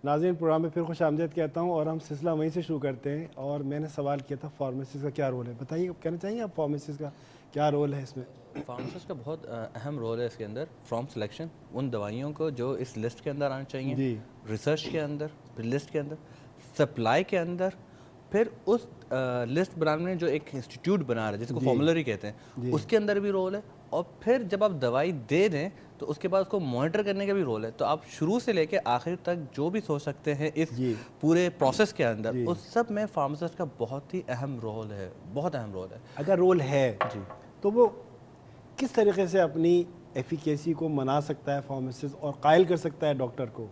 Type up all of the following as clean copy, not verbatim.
ناظرین پروگرام میں پھر خوش آمدید کہتا ہوں اور ہم سلسلہ وہیں سے شروع کرتے ہیں. اور میں نے سوال کیا تھا فارمیسسٹ کا کیا رول ہے, بتائیے کہنا چاہیے آپ فارمیسسٹ کا کیا رول ہے اس میں؟ فارماسسٹ کا بہت اہم رول ہے اس کے اندر. فرام سلیکشن ان دوائیوں کو جو اس لسٹ کے اندر آنا چاہیے, جی ریسرچ کے اندر, پھر لسٹ کے اندر, سپلائی کے اندر, پھر اس لسٹ بنانے میں جو ایک انسٹیٹیوٹ بنا رہا ہے جس کو فارمولری کہتے ہیں اس کے اندر بھی رول ہے. اور پھر جب آپ دوائی دے دیں تو اس کے بعد اس کو مانیٹر کرنے کا بھی رول ہے. تو آپ شروع سے لے کے آخر تک جو بھی سوچ سکتے ہیں اس پورے پروسیس کے اندر, اس سب میں فارماسسٹ کا بہت ہی اہم رول ہے, بہت اہم رول ہے. اگر رول ہے تو وہ کس طریقے سے اپنی ایفیکیسی کو منا سکتا ہے فارماسسٹ اور قائل کر سکتا ہے ڈاکٹر کو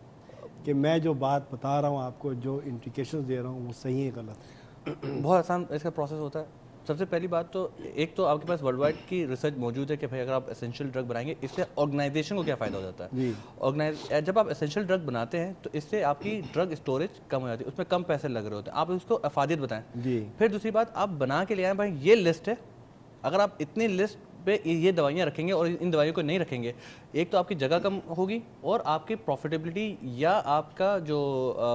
کہ میں جو بات بتا رہا ہوں آپ کو, جو انڈیکیشنز دے رہا ہوں وہ صحیح ہے غلط؟ بہت آسان اس کا پروسیس ہوتا ہے. سب سے پہلی بات تو ایک تو آپ کے پاس ورلڈ وائڈ کی ریسرچ موجود ہے کہ بھائی اگر آپ اسینشیل ڈرگ بنائیں گے اس سے آرگنائزیشن کو کیا فائدہ ہو جاتا ہے. جب آپ اسینشیل ڈرگ بناتے ہیں تو اس سے آپ کی ڈرگ اسٹوریج کم ہو جاتی ہے, اس میں کم پیسے لگ رہے ہوتے ہیں, آپ اس کو افادیت بتائیں. پھر دوسری بات آپ بنا کے لے آئیں بھائی یہ لسٹ ہے, اگر آپ اتنی لسٹ پہ یہ دوائیاں رکھیں گے اور ان دوائیوں کو نہیں رکھیں گے, ایک تو آپ کی جگہ کم ہوگی اور آپ کی پروفیٹیبلٹی یا آپ کا جو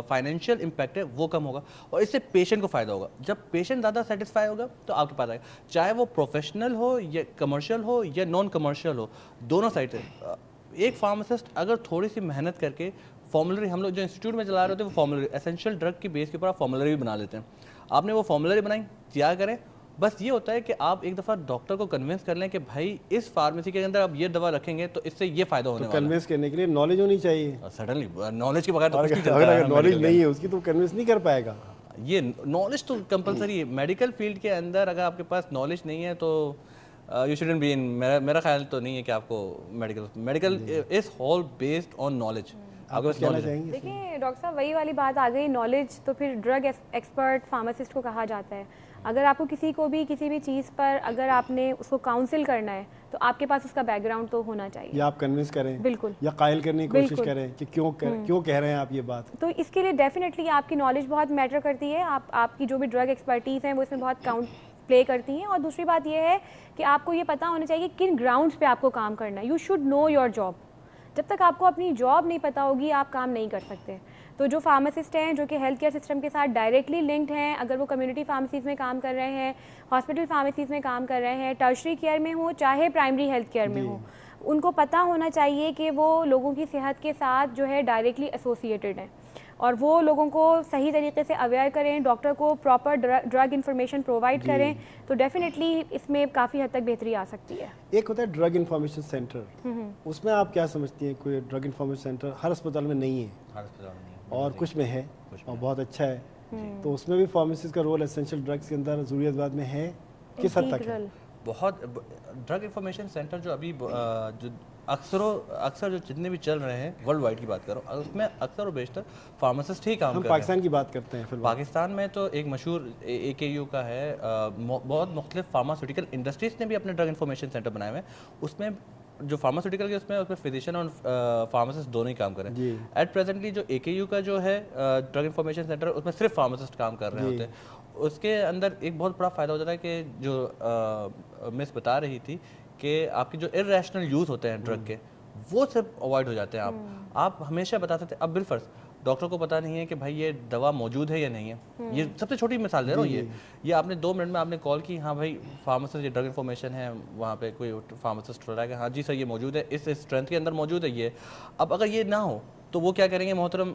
فائنینشیل امپیکٹ ہے وہ کم ہوگا, اور اس سے پیشنٹ کو فائدہ ہوگا. جب پیشنٹ زیادہ سیٹسفائی ہوگا تو آپ کے پاس آئے گا, چاہے وہ پروفیشنل ہو یا کمرشل ہو یا نان کمرشل ہو, دونوں سائڈ سے. ایک فارماسسٹ اگر تھوڑی سی محنت کر کے فارمولری, ہم لوگ جو انسٹیٹیوٹ میں چلا رہے ہوتے ہیں وہ فارمولری اسینشیل ڈرگ کی بیس کے اوپر آپ فارمولری بھی بنا لیتے ہیں. آپ نے وہ فارمولری بنائی, تیار کریں, بس یہ ہوتا ہے کہ آپ ایک دفعہ ڈاکٹر کو کنونس کر لیں کہ بھائی اس فارمیسی کے اندر آپ یہ دوا رکھیں گے تو اس سے یہ فائدہ ہونے والا ہے. کنونس کرنے کے لیے نالج ہونی چاہیے. سڈنلی نالج کے بغیر تو کچھ نہیں چلتا. اگر نالج نہیں ہے اس کی تو کنونس نہیں کر پائے گا. یہ نالج تو کمپلسری ہے میڈیکل فیلڈ کے اندر. اگر آپ کے پاس نالج نہیں ہے تو یو شوڈنٹ بی ان, میرا خیال تو نہیں ہے کہ آپ کو medical is whole based on knowledge. دیکھیں ڈاکٹر صاحب وہی والی بات آ گئی, نالج تو پھر ڈرگ ایکسپرٹ فارماسسٹ کو کہا جاتا ہے. اگر آپ کو کسی کو بھی کسی بھی چیز پر اگر آپ نے اس کو کاؤنسل کرنا ہے تو آپ کے پاس اس کا بیک گراؤنڈ تو ہونا چاہیے, یا آپ کنونس کریں, بالکل, یا قائل کرنے کی کوشش کریں کہ کیوں کہہ رہے ہیں آپ یہ بات. تو اس کے لیے ڈیفینیٹلی آپ کی نالج بہت میٹر کرتی ہے. آپ کی جو بھی ڈرگ ایکسپرٹیز ہیں وہ اس میں بہت کاؤنٹ پلے کرتی ہیں. اور دوسری بات یہ ہے کہ آپ کو یہ پتہ ہونا چاہیے کہ کن گراؤنڈس پہ آپ کو کام کرنا ہے. You should know your job. جب تک آپ کو اپنی جاب نہیں پتہ ہوگی آپ کام نہیں کر سکتے. تو جو فارماسسٹ ہیں جو کہ ہیلتھ کیئر سسٹم کے ساتھ ڈائریکٹلی لنکڈ ہیں, اگر وہ کمیونٹی فارمیسیز میں کام کر رہے ہیں, ہاسپٹل فارمیسیز میں کام کر رہے ہیں, ٹرشری کیئر میں ہوں چاہے پرائمری ہیلتھ کیئر میں ہوں, ان کو پتہ ہونا چاہیے کہ وہ لوگوں کی صحت کے ساتھ جو ہے ڈائریکٹلی ایسوسیٹیڈ ہیں, اور وہ لوگوں کو صحیح طریقے سے اویئر کریں, ڈاکٹر کو پراپر ڈرگ انفارمیشن پرووائڈ کریں, تو ڈیفینیٹلی اس میں کافی حد تک بہتری آ سکتی ہے. ایک ہوتا ہے ڈرگ انفارمیشن سینٹر, اس میں آپ کیا سمجھتی ہیں؟ کوئی ڈرگ انفارمیشن سینٹر ہر اسپتال میں نہیں ہے, ہر اسپتال میں نہیں, اور کچھ میں ہے اور بہت اچھا ہے. تو اس میں بھی فارمیسسٹ کا رول اسینشیل ڈرگس کے اندر ضروریات بعد میں ہے, کس حد تک ہے؟ بہت. ڈرگ انفارمیشن سینٹر جو ابھی جو اکثر جو جتنے بھی چل رہے ہیں ورلڈ وائڈ کی بات کرو, اس میں اکثر و بیشتر فارماسسٹ ہی کام کر رہے ہیں. ہم پاکستان کی بات کرتے ہیں. پاکستان میں تو ایک مشہور AKU کا ہے, بہت مختلف فارماسیوٹیکل انڈسٹریز نے بھی اپنے ڈرگ انفارمیشن سینٹر بنائے ہوئے ہیں. اس میں جو فارماسیوٹیکل کے اس میں فزیشین اور فارماسسٹ دونوں ہی کام کر رہے ہیں. ایٹ پریزنٹلی جو AKU کا جو ہے ڈرگ انفارمیشن سینٹر, اس میں صرف فارماسسٹ کام کر رہے ہوتے ہیں. اس کے اندر ایک بہت بڑا فائدہ ہو جاتا ہے کہ جو مس بتا رہی تھی کہ آپ کے جو ارریشنل یوز ہوتے ہیں ڈرگ کے, وہ سب اوائڈ ہو جاتے ہیں. آپ ہمیشہ بتا سکتے. اب بالفرض ڈاکٹر کو پتہ نہیں ہے کہ بھائی یہ دوا موجود ہے یا نہیں ہے. یہ سب سے چھوٹی مثال دے رہا ہوں. یہ آپ نے 2 منٹ میں آپ نے کال کی, ہاں بھائی فارماسسٹ یہ ڈرگ انفارمیشن ہے, وہاں پہ کوئی فارماسسٹ ہو رہا ہے کہ ہاں جی سر یہ موجود ہے, اس اسٹرینتھ کے اندر موجود ہے یہ. اب اگر یہ نہ ہو تو وہ کیا کریں گے, محترم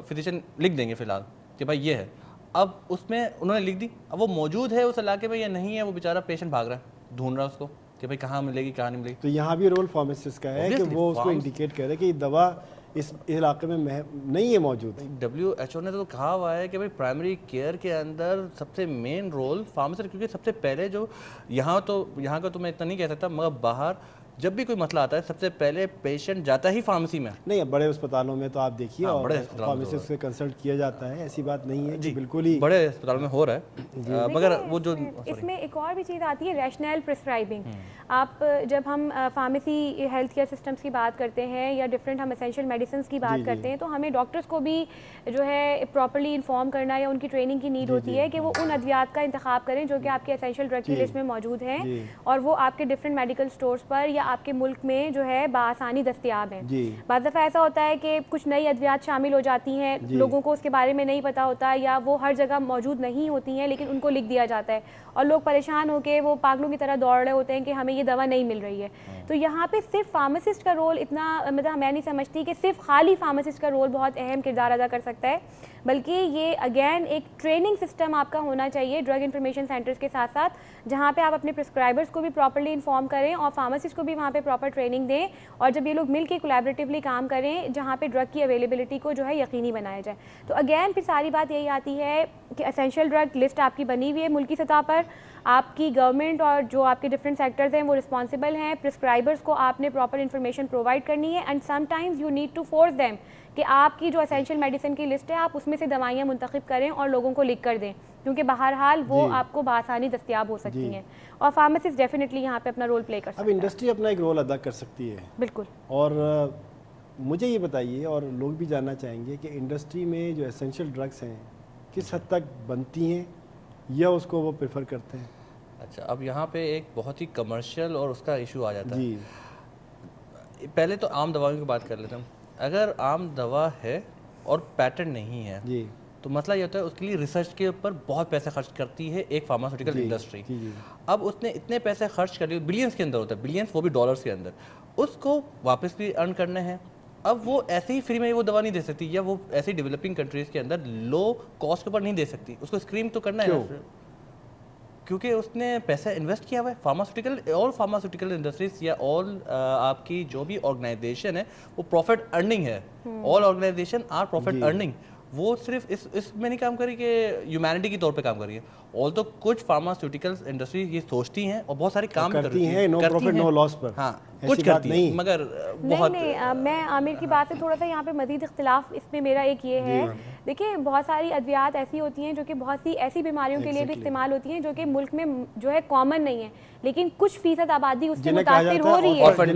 فزیشین لکھ دیں گے فی الحال کہ بھائی یہ ہے. اب اس میں انہوں نے لکھ دی, اب وہ موجود ہے اس علاقے میں یا نہیں ہے, وہ بیچارہ پیشنٹ بھاگ رہا ہے, ڈھونڈ رہا ہے اس کو کہ بھائی کہاں ملے گی کہاں نہیں ملے گی. تو یہاں بھی رول فارماسسٹ کا ہے کہ وہ اس کو انڈیکیٹ کرے کہ یہ دوا اس علاقے میں نہیں ہے موجود. WHO نے تو کہا ہوا ہے کہ بھائی پرائمری کیئر کے اندر سب سے مین رول فارماسسٹ, کیونکہ سب سے پہلے جو یہاں کا تو میں اتنا نہیں کہہ سکتا, مگر باہر جب بھی کوئی مسئلہ آتا ہے سب سے پہلے پیشنٹ جاتا ہی فارمیسی میں. نہیں بڑے اسپتالوں میں تو آپ دیکھیے اور فارمیسسٹ سے کنسلٹ کیا جاتا ہے, ایسی بات نہیں ہے کہ بالکل ہی بڑے اسپتالوں میں ہو رہا ہے. مگر وہ جو اس میں ایک اور بھی چیز آتی ہے ریشنل پرسکرائبنگ. آپ جب ہم فارمیسی ہیلتھ کیئر سسٹمس کی بات کرتے ہیں یا ڈفرینٹ ہم اسینشیل میڈیسنس کی بات کرتے ہیں تو ہمیں ڈاکٹرس کو بھی جو ہے پراپرلی انفارم کرنا یا ان کی ٹریننگ کی نیڈ ہوتی ہے کہ وہ ان ادویات کا انتخاب کریں جو کہ آپ کے اسینشیل ڈرگ کی لسٹ میں موجود ہیں اور وہ آپ کے ڈفرینٹ میڈیکل اسٹورس پر یا آپ کے ملک میں جو ہے بآسانی دستیاب ہیں. بعض دفعہ ایسا ہوتا ہے کہ کچھ نئی ادویات شامل ہو جاتی ہیں, لوگوں کو اس کے بارے میں نہیں پتہ ہوتا یا وہ ہر جگہ موجود نہیں ہوتی ہیں لیکن ان کو لکھ دیا جاتا ہے اور لوگ پریشان ہو کے وہ پاگلوں کی طرح دوڑ رہے ہوتے ہیں کہ ہمیں یہ دوا نہیں مل رہی ہے. تو یہاں پہ صرف فارماسسٹ کا رول اتنا مطلب میں نہیں سمجھتی کہ صرف خالی فارماسسٹ کا رول بہت اہم کردار ادا کر سکتا ہے, بلکہ یہ اگین ایک ٹریننگ سسٹم آپ کا ہونا چاہیے ڈرگ انفارمیشن سینٹرز کے ساتھ ساتھ, جہاں پہ آپ اپنے پرسکرائبرز کو بھی پراپرلی انفارم کریں اور فارماسسٹ کو بھی وہاں پہ پراپر ٹریننگ دیں اور جب یہ لوگ مل کے کولیبریٹیولی کام کریں جہاں پہ ڈرگ کی اویلیبلٹی کو جو ہے یقینی بنایا جائے. تو اگین پھر ساری بات یہی آتی ہے کہ اسینشیل ڈرگ لسٹ آپ کی بنی ہوئی ہے ملکی سطح پر, آپ کی گورنمنٹ اور جو آپ کے ڈفرینٹ سیکٹرز ہیں وہ رسپانسبل ہیں, پرسکرائبرز کو آپ نے پراپر انفارمیشن پرووائڈ کرنی ہے and some times you need to force them کہ آپ کی جو اسینشیل میڈیسن کی لسٹ ہے آپ اس میں سے دوائیاں منتخب کریں اور لوگوں کو لکھ کر دیں کیونکہ بہرحال وہ آپ کو بآسانی دستیاب ہو سکتی ہیں اور فارماسسٹ ڈیفینیٹلی یہاں پہ اپنا رول پلے کر سکتے ہیں. اب انڈسٹری اپنا ایک رول ادا کر سکتی ہے بالکل, اور مجھے یہ بتائیے اور لوگ بھی جاننا چاہیں گے کہ انڈسٹری میں جو اسینشیل ڈرگس ہیں کس حد تک بنتی ہیں یا اس کو وہ پریفر کرتے ہیں. اچھا, اب یہاں پہ ایک بہت ہی کمرشل اور اس کا ایشو آ جاتا ہے. جی پہلے تو عام دوائیوں کی بات کر لیتے ہیں. اگر عام دوا ہے اور پیٹنٹ نہیں ہے جی تو مسئلہ یہ ہوتا ہے اس کے لیے ریسرچ کے اوپر بہت پیسے خرچ کرتی ہے ایک فارماسیوٹیکل انڈسٹری. اب اس نے اتنے پیسے خرچ کر لیے, بلینس کے اندر ہوتا ہے, بلینس وہ بھی ڈالرس کے اندر, اس کو واپس بھی ارن کرنے ہیں. اب وہ ایسے ہی فری میں وہ دوا نہیں دے سکتی یا وہ ایسی ڈیولپنگ کنٹریز کے اندر لو کاسٹ کے اوپر نہیں دے سکتی, اس کو اسکریم تو کرنا ہے کیونکہ اس نے پیسہ انویسٹ کیا ہوا ہے. فارماسیوٹیکل انڈسٹریز یا آل آپ کی جو بھی آرگنائزیشن ہے وہ پروفٹ ارننگ ہے. All organization are profit earning. وہ صرف اس میں نہیں کام کری کہ ہیومینٹی کے طور پہ کام کری ہے. آل تو کچھ فارماسیوٹیکل انڈسٹریز یہ سوچتی ہیں اور بہت سارے کام کرتی ہیں نو پروفٹ نو لاس پر. ہاں کچھ کرتی ہیں مگر بہت نہیں. میں عامر کی بات سے تھوڑا سا یہاں پہ مزید اختلاف اس میں میرا ایک یہ ہے, دیکھیں بہت ساری ادویات ایسی ہوتی ہیں جو کہ بہت سی ایسی بیماریوں کے لیے بھی استعمال ہوتی ہیں جو کہ ملک میں جو ہے کامن نہیں ہے لیکن کچھ فیصد آبادی اس سے متاثر ہو رہی ہے. آرفن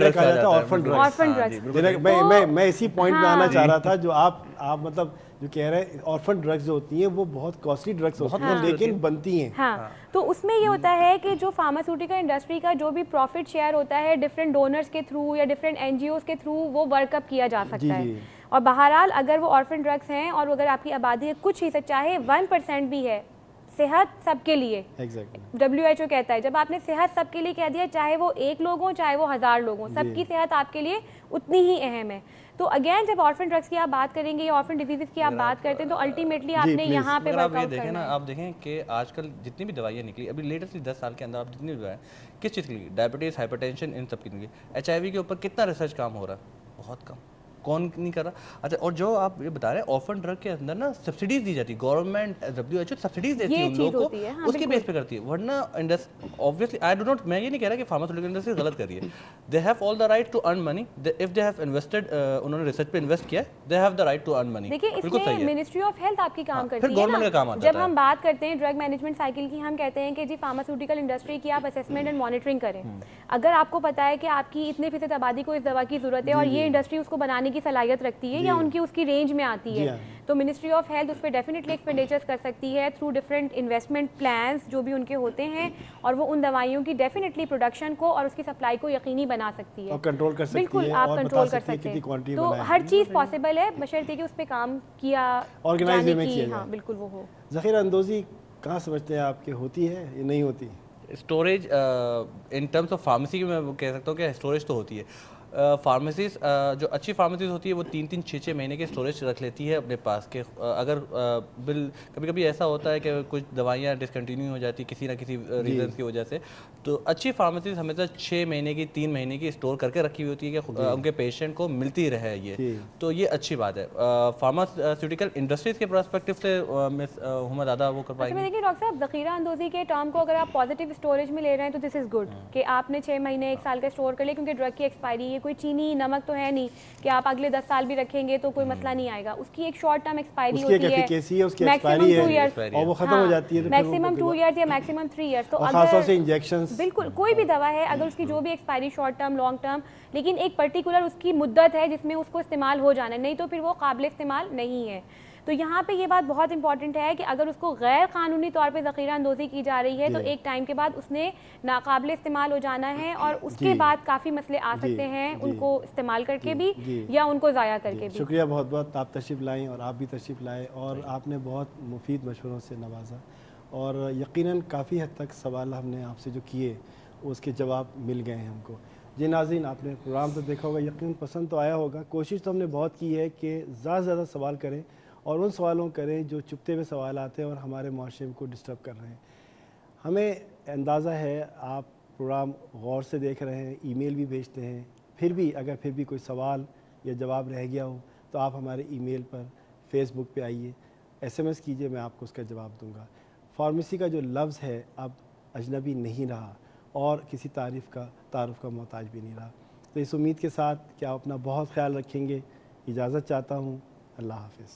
ڈرگس میں اسی پوائنٹ پہ آنا چاہ رہا تھا جو آپ مطلب جو کہہ رہے ہیں آرفن ڈرگز جو ہوتی ہیں وہ بہت کاسٹلی ڈرگز ہوتی ہیں لیکن بنتی ہیں. ہاں تو اس میں یہ ہوتا ہے کہ جو فارماسیوٹیکل انڈسٹری کا جو بھی پروفٹ شیئر ہوتا ہے ڈفرینٹ ڈونرز کے تھرو یا ڈفرینٹ این جی اوز کے تھرو وہ ورک اپ کیا جا سکتا ہے. اور بہرحال اگر وہ آرفن ڈرگس ہیں اور اگر آپ کی آبادی ہے کچھ حصہ چاہے 1% بھی ہے, صحت سب کے لیے WHO کہتا ہے جب آپ نے صحت سب کے لیے کہہ دیا, چاہے وہ 1 لوگ ہوں چاہے وہ 1000 لوگ ہوں, سب کی صحت آپ کے لیے اتنی ہی اہم ہے. تو اگین جب آرفن ڈرگس کی آپ بات کریں گے یا آرفن ڈیزیز کی آپ بات کرتے ہیں تو الٹیمیٹلی آپ نے یہاں پہ ورک آؤٹ کرنا ہے. آپ دیکھیں کہ آج کل جتنی بھی دوائیاں نکلی ابھی لیٹسٹلی 10 سال کے اندر آپ جتنی بھی دوائیں کس چیز کے لیے, ڈائبٹیز, ہائپر ٹینشن, ان سب کے لیے. HIV کے اوپر کتنا ریسرچ کام ہو رہا ہے, بہت کم, کون نہیں کر رہا. اچھا اور جو آپ یہ بتا رہے ہیں آرفن ڈرگ کے اندر نا سبسڈیز دی جاتی ہے, گورنمنٹ WHO سبسڈیز دیتی ہے ان لوگوں کو, اس کی بیس پہ کرتی ہے. ورنہ obviously I do not, میں یہ نہیں کہہ رہا کہ فارماسیوٹیکل انڈسٹری غلط کر رہی ہے. They have all the right to earn money if they have invested, انہوں نے ریسرچ پہ انویسٹ کیا ہے, they have the right to earn money. دیکھیں اس میں منسٹری آف ہیلتھ آپ کی کام کرتی ہے, پھر گورنمنٹ کا کام آتا ہے. جب ہم بات کرتے ہیں ڈرگ مینجمنٹ سائیکل کی, ہم کہتے ہیں کہ جی فارماسیوٹیکل انڈسٹری کی آپ اسیسمنٹ اینڈ مانیٹرنگ کریں. اگر آپ کو پتا ہے کہ آپ کی اتنے فیصد آبادی کو اس دوا کی ضرورت ہے اور یہ انڈسٹری اس کو بنانے کی صلاحیت رکھتی ہے یا ان کی اس کی رینج میں آتی ہے, تو منسٹری آف ہیلتھ اس پہ ڈیفینیٹلی ایکسپینڈیچرز کر سکتی ہے تھرو ڈفرینٹ انویسٹمنٹ پلانس جو بھی ان کے ہوتے ہیں, اور وہ ان دوائیوں کی ڈیفینیٹلی پروڈکشن کو اور اس کی سپلائی کو یقینی بنا سکتی ہے, کنٹرول کر سکتی ہے. بالکل آپ کنٹرول کر سکتے ہیں. تو ہر چیز پاسبل ہے بشرطیکہ کہ اس پہ کام کیا آرگنائز میں کیا. ہاں بالکل وہ ہو. ذخیرہ اندوزی کہاں سمجھتے ہیں آپ کہ ہوتی ہے یا نہیں ہوتی؟ Storage in terms of pharmacy میں کہہ سکتا ہوں کہ اسٹوریج تو ہوتی ہے. فارمیسیز جو اچھی فارمیسیز ہوتی ہے وہ 3-3 6-6 مہینے کے اسٹوریج رکھ لیتی ہے اپنے پاس کے. اگر کبھی کبھی ایسا ہوتا ہے کہ کچھ دوائیاں ڈسکنٹینیو ہو جاتی کسی نہ کسی ریزن کی وجہ سے, تو اچھی فارمیسیز ہمیشہ 6 مہینے کی 3 مہینے کی اسٹور کر کے رکھی ہوئی ہوتی ہے کہ ان کے پیشنٹ کو ملتی رہے یہ, تو یہ اچھی بات ہے. فارماسیوٹیکل انڈسٹریز کے پرسپیکٹو سے مس ہما زیادہ وہ کر پائیں گے. دیکھیے ڈاکٹر صاحب, ذخیرہ اندوزی کے ٹرم کو اگر آپ پازیٹیو اسٹوریج میں لے رہے ہیں تو دس از گڈ کہ آپ نے 6 مہینے 1 سال کا اسٹور کر لیا, کیونکہ ڈرگ کی ایکسپائری یہ کوئی چینی نمک تو ہے نہیں کہ آپ اگلے 10 سال بھی رکھیں گے تو کوئی مسئلہ نہیں آئے گا. اس کی ایک شارٹ ٹرم ایکسپائری ہوتی ہے, میکسیمم 2 ایئرس اور وہ ختم ہو جاتی ہے, میکسیمم 2 ایئرس یا میکسیمم 3 ایئرس. تو خاص طور سے انجیکشنز, بالکل کوئی بھی دوا ہے اگر اس کی جو بھی expiry short term long term, لیکن ایک پرٹیکولر اس کی مدت ہے جس میں اس کو استعمال ہو جانا ہے, نہیں تو پھر وہ قابل استعمال نہیں ہے. تو یہاں پہ یہ بات بہت امپورٹنٹ ہے کہ اگر اس کو غیر قانونی طور پہ ذخیرہ اندوزی کی جا رہی ہے تو ایک ٹائم کے بعد اس نے ناقابل استعمال ہو جانا ہے, اور اس کے بعد کافی مسئلے آ سکتے ہیں ان کو استعمال کر کے بھی یا ان کو ضائع کر کے بھی. شکریہ بہت بہت, آپ تشریف لائیں اور آپ بھی تشریف لائے, اور آپ نے بہت مفید مشوروں سے نوازا, اور یقیناً کافی حد تک سوال ہم نے آپ سے جو کیے اس کے جواب مل گئے ہیں ہم کو. جی ناظرین, آپ نے پروگرام تو دیکھا ہوگا, یقیناً پسند تو آیا ہوگا. کوشش تو ہم نے بہت کی ہے کہ زیادہ سے زیادہ سوال کریں اور ان سوالوں کریں جو چپتے ہوئے سوال آتے ہیں اور ہمارے معاشرے کو ڈسٹرب کر رہے ہیں. ہمیں اندازہ ہے آپ پروگرام غور سے دیکھ رہے ہیں, ای میل بھی بھیجتے ہیں, پھر بھی اگر پھر بھی کوئی سوال یا جواب رہ گیا ہو تو آپ ہمارے ای میل پر, فیس بک پہ آئیے, ایس ایم ایس کیجئے, میں آپ کو اس کا جواب دوں گا. فارمیسی کا جو لفظ ہے اب اجنبی نہیں رہا اور کسی تعارف کا محتاج بھی نہیں رہا. تو اس امید کے ساتھ کہ آپ اپنا بہت خیال رکھیں گے, اجازت چاہتا ہوں. اللہ حافظ.